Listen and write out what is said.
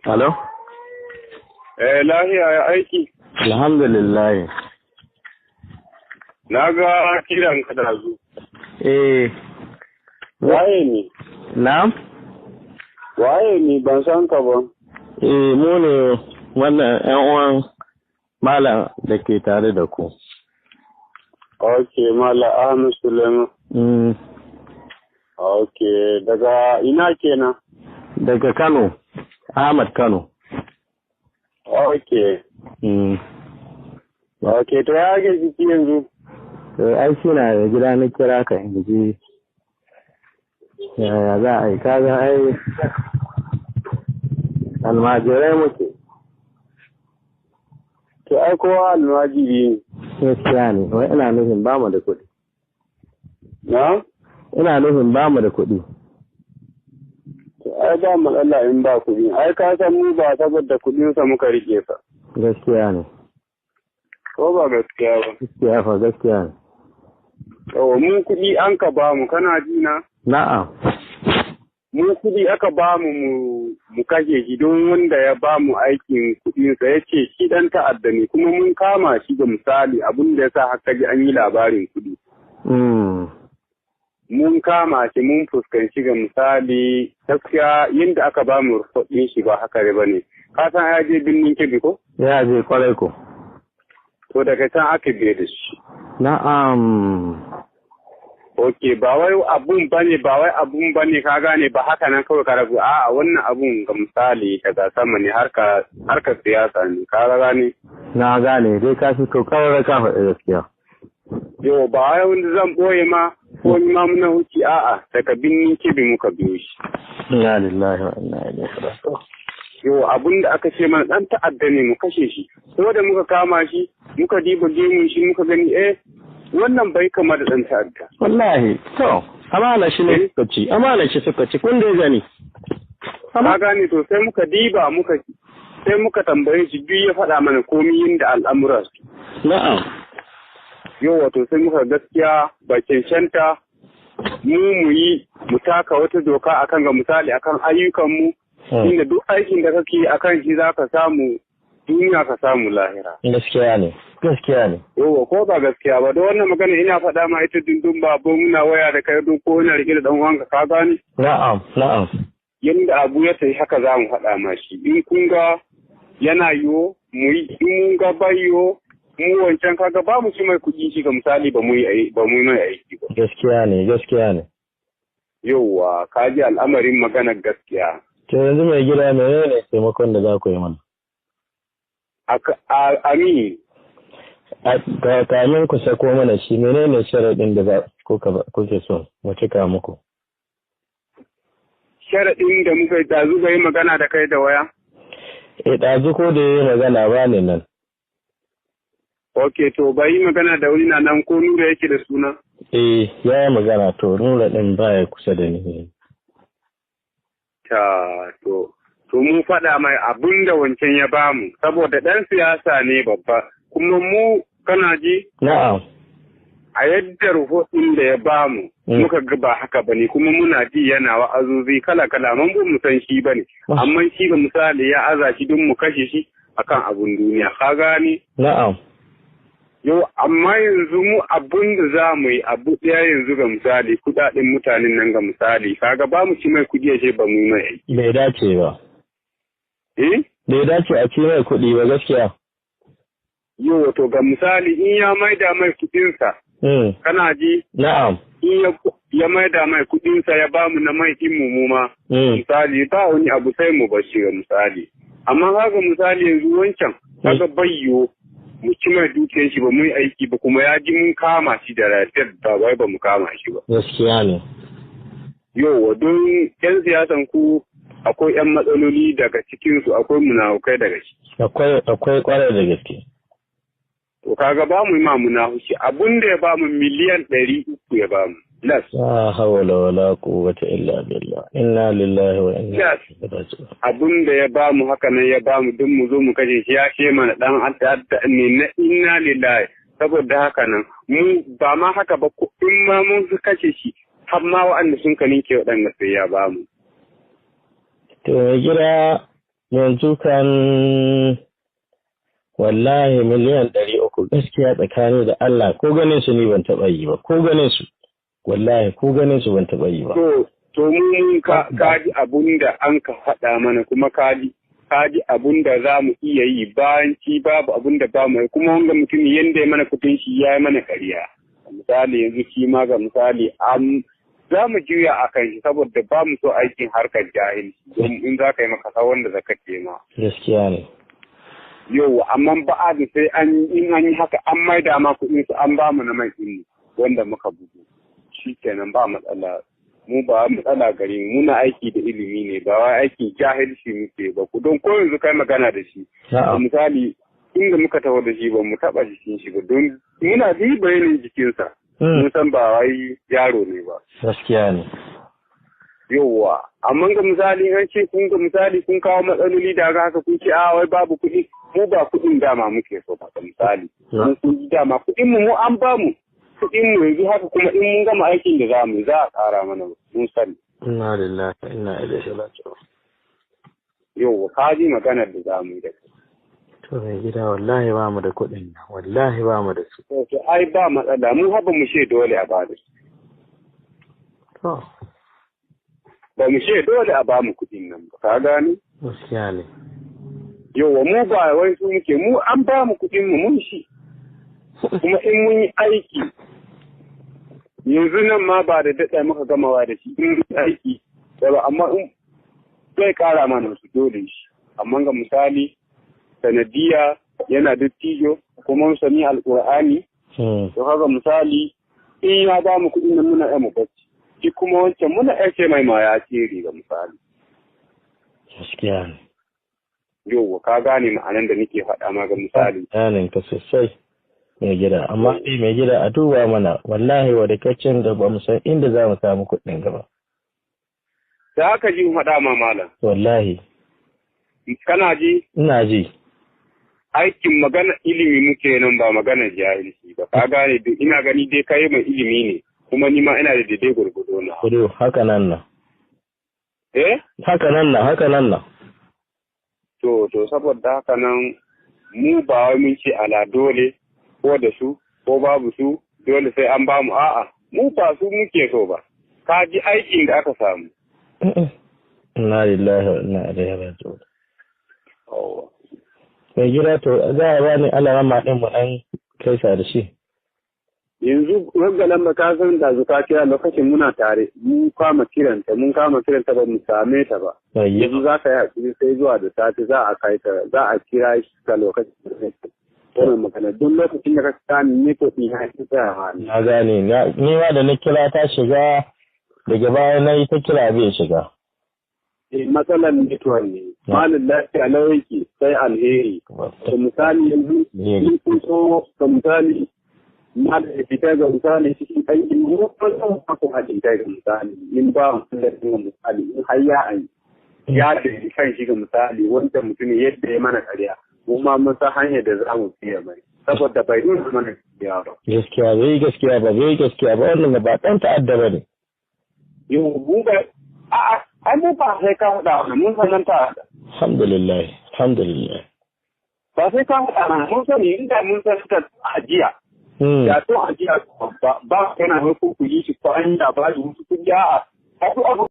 Alo? Lahiya ya aiki. Alhamdulillah. Na ga kiran ka da zu. Waye ne? Na'am? Waye ne ban san ka ba. Mu ne wannan ƴan uwan malam da ke tare da ku. Okay, Malam Ahmed Suleiman. Okay, daga ina kenan? Daga Kano, Ahmad Kano. Okay. Okay, to ya ga jiki yanzu? Ai shi na da gida na kira ka in ji yaya za a yi, kaga ai almajirai muke. To ai kowa almajiri ne. Gaskiya ne, wai ina nufin ba mu da kuɗi. Na? Ina nufin ba mu da kuɗi. Ai ba matsala in ba kuɗi. Ai ka san mu ba saboda kuɗinsa muka rike sa. Gaskiya ne. Ko ba gaskiya ba? Gaskiya fa gaskiya ne. Mu kuɗi an ka ba mu, kana ji na? Na'am. Mu kuɗi aka ba mu mu kashe shi don wanda ya ba mu aikin kuɗinsa ya ce shi ɗan ta'adda ne kuma mun kama shi ga misali abin da ya sa haka ji an yi labarin kuɗi. Mun kama shi mun fuskanci ga misali gaskiya yadda aka ba mu rufaɗin shi ba haka ba ne. Ka san ya je birnin Kebbi ko? Ya je kwarai ko. To daga can aka biye da shi. Na'am. Ok, ba wai abun bane ka gane ba haka nan kawai ka rabu a wannan abun ga misali daga sama ne harkar siyasa ne ka gane. Na gane dai ka fito kawai ka faɗi gaskiya. Yo ba wai wanda zan boye ma ko ni ma muna wuce a'a daga binnin Kebbi muka biyo shi. Inna lillahi wa inna ilaihi raji'un. Yo abun da aka ce mana dan ta'adda ne mu kashe shi. Saboda muka kama shi muka diba gemun shi muka gani wannan bai kama da ɗan ta'adda. Wallahi, to, amana shi ne suka ci, kun da gani. Ka gane to sai muka diba sai muka tambaye shi duk ya faɗa mana komi yadda al'amura su. Na'am. Yau wato sai muka gaskiya ba cancanta mu taka wata doka akan ga misali akan ayyukanmu, inda duk aikin da kake akan shi za ka samu duniya ka samu lahira. Gaskiya ne. Yauwa ko ba gaskiya ba, da wannan magana ina faɗa ma ita dundun ba muna waya da kai ko ina rike da ɗan uwanka ka gani? Na'am. Yanda abu ya tafi haka za mu faɗa ma shi. In kun ga yana yiwo mu yi, in mun ga bai yiwo mu wancan kaga ba mu ci mai kuɗi shi ga misali ba mu yi mai aiki ba. Gaskiya ne. Yauwa ka ji al'amarin maganar gaskiya. To yanzu mai gida menene taimakon da za ku yi mana? Amin. Kamin ku sako mana shi menene sharaɗin da kuke so mu cika muku? Sharaɗin da muka ɗazu ga yi magana da kai da waya? Ɗazu ko da yi magana ba ne nan. Ok, to ba yi magana da wani na nan ko Nura yake da suna? Ya yi magana to Nura ɗin ba ya kusa da ni. To mun faɗa mai abin da wancan ya bamu, saboda ɗan siyasa ne babba, kuma mu kana ji? Na'am. A yadda rahoton da ya bamu, muka ga ba haka ba ne, kuma muna ji yana wa'azozi kala-kala, mun mu san shi ba ne, amma shi ga misali ya aza shi don mu kashe shi akan abun duniya, ka gane? Na'am. Yau, amma yanzu mu abun da za mu yi abu ɗaya yanzu ga misali, kuɗaɗen mutanen nan ga misali, kaga ba mu ci mai kuɗi ya ce ba mu mai aiki. Bai dace ba. Bai dace a ci mai kuɗi ba gaskiya. Yau wato ga misali in ya maida mai kuɗinsa. Kana ji? Na'am. In ya maida mai kuɗinsa ya bamu na mai ɗin mu ma. Misali ba wani abu sai mu bashi ga misali. Amma kaga misali yanzu wancan kaga bayyo mu ci mai dukiyar shi ba mu yi aiki ba kuma ya ji mun kama shi da rafiyar da wai ba mu kama shi ba. Gaskiya ne. Yau don 'yan siyasan ku akwai 'yan matsaloli daga cikinsu akwai munafukai daga ciki. Akwai kwarai da gaske. To kaga ba mu ma munafuci abun da ya ba mu miliyan 300 ya ba mu. Las. La hawla wala quwwata illa billah. Inna lillahi wa inna ilaihi raji'un. Abun da ya ba mu haka nan ya ba mu duk mu zo mu kashe shi ya ce mana dan adda ne na inna lillahi. Saboda haka nan mu ba ma haka ba in ma mun su kashe shi har ma wa'anda sun kanin ke waɗanda sai ya ba mu. To mai gida yanzu kan wallahi miliyan 300 gaskiya tsakani da Allah ko ganin su ni ban taɓa yi ba ko ganin su wallahi ko ganin su ban taɓa yi ba. To mun kaji abun da an ka faɗa mana kuma kaji abun da za mu iya yi bayan ci babu abun da ba mu kuma wanga mutum yanda ya mana kudin shi ya yi mana ƙarya. Misali yanzu shi ma ga misali za mu juya a kan shi saboda ba mu so aikin harkar jahilci don in za ka yi maka wanda za ka ce ma. Gaskiya ne. Yau amma ba a da sai in an yi haka an maida ma kuɗin su an ba mu na mai ɗin wanda muka bugu. Shi kenan ba matsala. Mu ba matsala gari muna aiki da ilimi ne ba wai aikin jahilci muke ba ku don ko yanzu kai magana da shi. Misali inda muka taho da shi ba mu taɓa jikin shi ba don muna ji bayanin jikinsa. Mun san ba wai yaro ne ba. Gaskiya ne. Yawwa, amma ga misali an ce kun ga misali kun kawo matsaloli da haka kun ce wai babu kuɗi mu ba kuɗin dama muke so ba misali. Mun kun ji dama kuɗin mu an ba mu kuɗin mu yanzu haka kuma in mun gama aikin da za mu za a ƙara mana mun sani. Inna lillahi wa inna ilaihi raji'un. Yawwa, ka ji maganar da za mu yi da kai. To mai gida wallahi ba mu da kuɗin nan wallahi ba mu da su. To ai ba matsala mu haba mu she dole a ba da su. To. Ba mu she dole a ba mu kuɗin nan ba ka gani? Gaskiya ne. Yawwa mu ba wai su muke mu an ba mu kuɗin mu mun shi. Kuma in mun yi aiki yanzu nan ma ba da daɗa muka gamawa da shi in mun yi aiki ba amma in zai ƙara mana su dole shi amma ga misali sanadiya yana dattijo kuma mun sani alƙur'ani to haka misali in ya ba mu kuɗin nan muna mu bacci shi kuma wancan muna ce mai ma ya tsere ga misali gaskiya ne yau ka gane ma'anan da nake faɗa ma ga misali ganin ka sosai mai gida amma mai gida a duba mana wallahi wadakacin da ba mu san inda za mu samu kuɗin gaba da haka ji faɗa ma malam wallahi kana ji ina ji aikin magana ilimi muke nan ba magana jahilci ba ka gane ina gani dai kai mai ilimi ne kuma ni ma ina da daidai gurgudo na kudu haka nan na haka nan na to saboda haka nan mu ba wai mun ce ala dole ko da su ko babu su dole sai an ba mu a'a mu ba su muke so ba ka ji aikin da aka samu inna lillahi wa inna ilaihi raji'un mai gida to za a bani alarama ɗin mu ɗan kaisa da shi. Yanzu raggalan ba ka san da zuka kira lokacin muna tare mun kama kiranta ba mu same ta ba. Yanzu za ka yi hakuri sai zuwa da sati za a kai ta za a kira shi ka lokacin da wannan magana duk lokacin da ka sani ne ko ɗin ya ci tsayawa ne. Na gane ni ma da na kira ta shiga daga baya na yi ta kira bai shiga. Matsalar network ne malin lafiya na yake sai alheri da misali yanzu in kun so ga misali ma da fita ga misali cikin aikin mu ko son ku haɗin kai ga misali in ba mu da misali in har ya da kan shi ga misali wanda mutum yadda ya mana ƙarya mu ma mun san hanyar da za mu fiye mai saboda bai nuna mana gaskiya ba gaskiya ba wannan ba ɗan ta'adda ba ne yau mu ba a'a ai mu ba sai ka faɗa wannan mun san ta alhamdulillah ba sai ka faɗa wannan mun sani inda mun san ta ajiya ya to ajiya ba kana mai ku yi shi ko an da ba su kuɗi abu